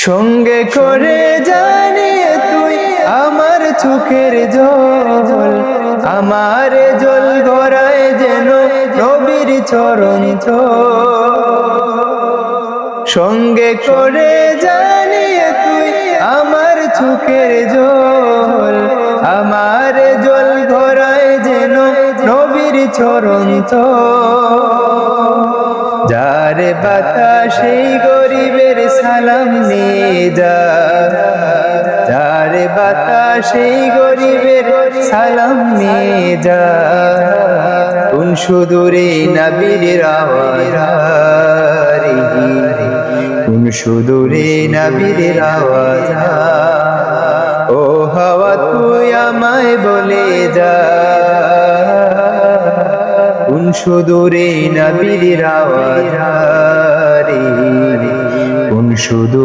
সঙ্গে করে জানি তুই আমার চোখের জল, আমার জল গড়ায় যেন নবীর চরণ সঙ্গে করে জানি তুই আমার চোখের জল, আমার জল গড়ায় যেন নবীর চরণ যার বাতাসে গরিবের সালাম নিয়ে যা, যার বাতাসে গরিবের সালাম নিয়ে যা, কোন সুদূরে নবীর আওয়াজ, কোন সুদূরে নবীর আওয়াজ। ও হাওয়া তুই আমায় বলে যা, কোন সুদূরে নবীর আওয়াজ, কোন সুদূরে